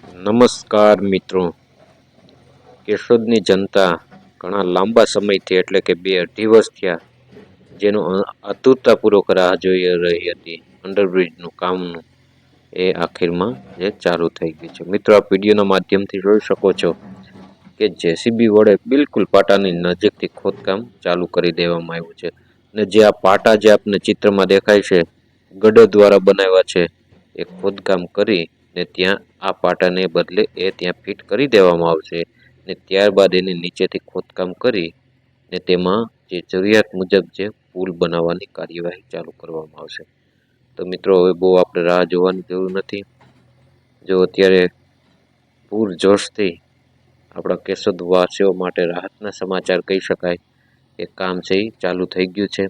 નમસ્કાર મિત્રો, કેશોદની જનતા ઘણા લાંબા સમયથી એટલે કે 2-2.5 વર્ષ થયા જેનો આતુરતાપૂર્વક રાહ જોઈ રહી હતી અંડરબ્રિજનું કામનું એ આખીરમાં જે ચાલુ થઈ ગયું છે. મિત્રો, આ વિડીયોના માધ્યમથી જોઈ શકો છો કે જેસીબી વડે બિલકુલ પાટાની નજીકથી ખોદકામ ચાલુ કરી દેવામાં આવ્યું છે અને જે આ પાટા જે આપને ચિત્રમાં દેખાય છે ગડર દ્વારા બનાવ્યા છે એ ખોદકામ કરી ને ત્યાં આ પાટાને બદલે એ ત્યાં ફિટ કરી દેવામાં આવશે ને ત્યારબાદ એની નીચેથી ખોદકામ કરી ને તેમાં જે જરૂરિયાત મુજબ જે પુલ બનાવવાની કાર્યવાહી ચાલુ કરવામાં આવશે. તો મિત્રો, હવે બહુ આપણે રાહ જોવાની જરૂર નથી. જો અત્યારે પૂરજોશથી આપણા કેશોદ વાસીઓ માટે રાહતના સમાચાર કહી શકાય કે કામ છે એ ચાલુ થઈ ગયું છે.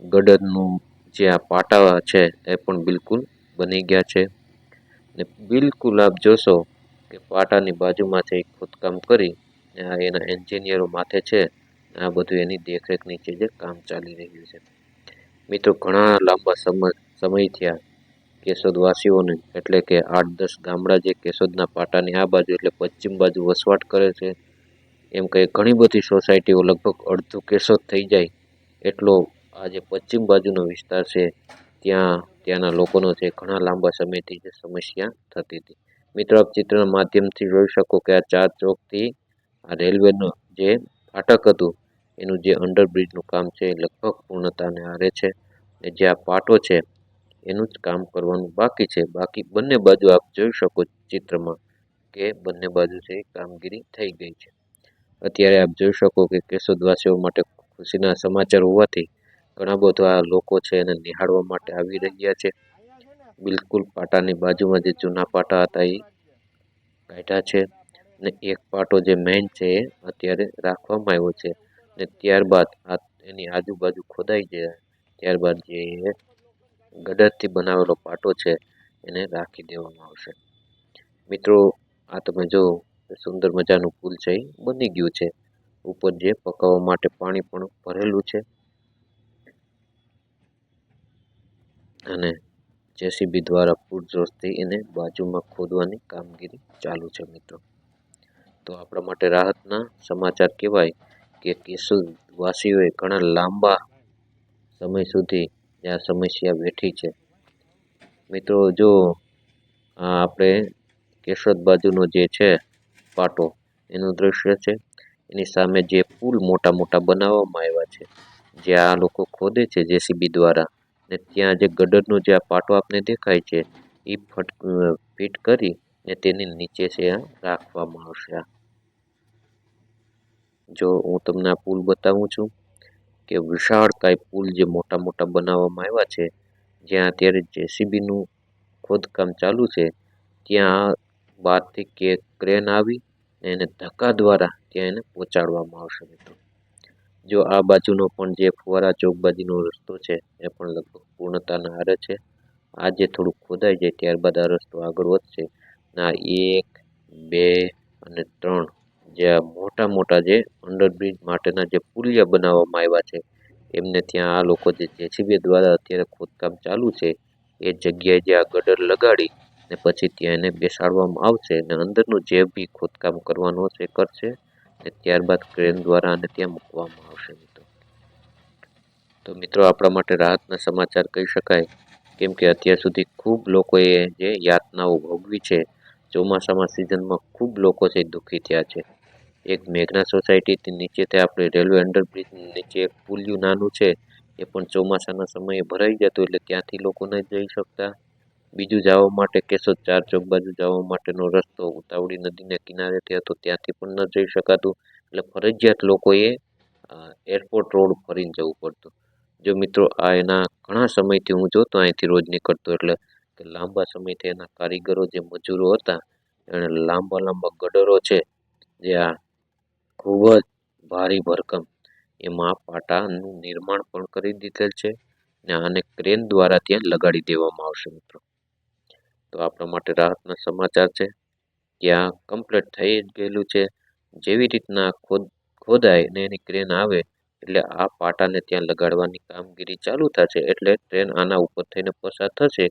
ગડરનું જે આ પાટા છે એ પણ બિલકુલ બની ગયા છે ને બિલકુલ આપ જોશો કે પાટાની બાજુમાં છે ખોદકામ કરી એના એન્જિનિયરો માથે છે. આ બધું એની દેખરેખ નીચે જે કામ ચાલી રહ્યું છે. મિત્રો, ઘણા લાંબા સમય થયા કેશોદવાસીઓને એટલે કે 8-10 ગામડા જે કેશોદના પાટાની આ બાજુ એટલે પશ્ચિમ બાજુ વસવાટ કરે છે. એમ કે ઘણી બધી સોસાયટીઓ લગભગ અડધું કેશોદ થઈ જાય એટલો આ જે પશ્ચિમ બાજુનો વિસ્તાર છે ત્યાંના લોકોનો છે ઘણા લાંબા સમયથી જે સમસ્યા થતી હતી. મિત્રો, આપ ચિત્રના માધ્યમથી જોઈ શકો કે આ 4 ચોકથી આ રેલવેનું જે ફાટક હતું એનું જે અંડરબ્રિજનું કામ છે એ લગભગ પૂર્ણતાને આરે છે ને જે આ પાટો છે એનું જ કામ કરવાનું બાકી છે. બાકી બંને બાજુ આપ જોઈ શકો ચિત્રમાં કે બંને બાજુ છે કામગીરી થઈ ગઈ છે. અત્યારે આપ જોઈ શકો કે કેશોદવાસીઓ માટે ખુશીના સમાચાર હોવાથી ઘણા બધા લોકો છે એને નિહાળવા માટે આવી રહ્યા છે. બિલકુલ પાટાની બાજુમાં જે જૂના પાટા હતા એ કાઢ્યા છે ને એક પાટો જે મેઇન છે એ અત્યારે રાખવામાં આવ્યો છે ને ત્યારબાદ એની આજુબાજુ ખોદાઈ જાય ત્યારબાદ જે ગડરથી બનાવેલો પાટો છે એને રાખી દેવામાં આવશે. મિત્રો, આ તમે જો સુંદર મજાનું પુલ છે એ બની ગયું છે. ઉપર જે પકાવવા માટે પાણી પણ ભરેલું છે અને જેસીબી દ્વારા પૂરજોશથી એને બાજુમાં ખોદવાની કામગીરી ચાલુ છે. મિત્રો, તો આપણા માટે રાહતના સમાચાર કહેવાય કે કેશોદવાસીઓએ ઘણા લાંબા સમય સુધી આ સમસ્યા વેઠી છે. મિત્રો, જો આપણે કેશોદ બાજુનો જે છે પાટો એનું દ્રશ્ય છે, એની સામે જે પુલ મોટા મોટા બનાવવામાં આવ્યા છે જે આ લોકો ખોદે છે જેસીબી દ્વારા ને ત્યાં જે ગડરનો જે આ પાટો આપને દેખાય છે એ ફિટ કરી ને તેની નીચે છે આ રાખવામાં આવશે. જો હું તમને આ પુલ બતાવું છું કે વિશાળકાય પુલ જે મોટા મોટા બનાવવામાં આવ્યા છે જ્યાં અત્યારે જેસીબીનું ખોદકામ ચાલુ છે ત્યાં બહારથી ક્રેન આવી એને ધક્કા દ્વારા ત્યાં એને પહોંચાડવામાં આવશે. મિત્રો, જો આ બાજુનો પણ જે ફુવારા ચોક બાજુનો રસ્તો છે એ પણ લગભગ પૂર્ણતાના આરે છે. આ જે થોડુંક ખોદાઈ જાય ત્યારબાદ આ રસ્તો આગળ વધશે. ના 1, 2 અને 3 જે મોટા મોટા જે અંડરબ્રિજ માટેના જે પુલિયા બનાવવામાં આવ્યા છે એમને ત્યાં આ લોકો જે જેસીબી દ્વારા અત્યારે ખોદકામ ચાલુ છે એ જગ્યાએ જે આ ગડર લગાડી ને પછી ત્યાં એને બેસાડવામાં આવશે અને અંદરનું જે બી ખોદકામ કરવાનું હશે કરશે ને ત્યારબાદ ક્રેન દ્વારા આને ત્યાં મૂકવામાં આવશે. તો મિત્રો, આપણા માટે રાહતના સમાચાર કહી શકાય કેમ કે અત્યાર સુધી ખૂબ લોકોએ જે યાતનાઓ ભોગવી છે ચોમાસામાં સિઝનમાં ખૂબ લોકો છે દુઃખી થયા છે. એક મેઘના સોસાયટીથી નીચેથી આપણે રેલવે અંડરબ્રિજ નીચે એક પુલિયું નાનું છે એ પણ ચોમાસાના સમયે ભરાઈ જતું એટલે ત્યાંથી લોકો ન જઈ શકતા. બીજું જવા માટે કેશોદ 4 ચોક બાજુ જવા માટેનો રસ્તો ઉતાવળી નદીને કિનારેથી હતો ત્યાંથી પણ ન જઈ શકાતું એટલે ફરજિયાત લોકોએ એરપોર્ટ રોડ ફરીને જવું પડતું. જો મિત્રો, આ એના ઘણા સમયથી હું જોતો અહીંથી રોજ નીકળતો એટલે કે લાંબા સમયથી એના કારીગરો જે મજૂરો હતા એણે લાંબા લાંબા ગડરો છે જે આ ખૂબ જ ભારી ભરકમ એમાં પાટાનું નિર્માણ પણ કરી દીધેલ છે ને આને ક્રેન દ્વારા ત્યાં લગાડી દેવામાં આવશે. મિત્રો, તો આપણા માટે રાહતના સમાચાર છે ત્યાં કમ્પ્લીટ થઈ જ ગયેલું છે. જેવી રીતના ખોદાય ને એની ક્રેન આવે એટલે આ પાટાને ત્યાં લગાડવાની કામગીરી ચાલુ થશે એટલે ટ્રેન આના ઉપર થઈને પસાર થશે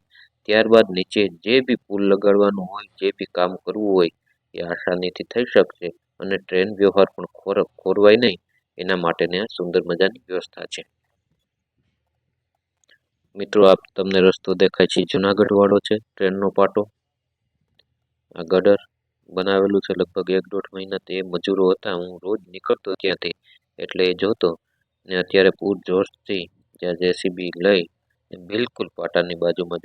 ત્યારબાદ નીચે જે બી પુલ લગાડવાનું હોય, જે બી કામ કરવું હોય એ આસાનીથી થઈ શકશે અને ટ્રેન વ્યવહાર પણ ખોરવાય નહીં એના માટેની આ સુંદર મજાની વ્યવસ્થા છે. મિત્રો, આપ તમને રસ્તો દેખાય છે જુનાગઢ વાળો છે, ટ્રેનનો પાટો. આ ગટર બનાવેલું છે લગભગ 1-1.5 મહિના. તે મજૂરો હતા, હું રોજ નીકળતો ત્યાંથી એટલે એ જોતો. ને અત્યારે પૂર જોશથી જ્યાં જેસીબી લઈ બિલકુલ પાટાની બાજુમાં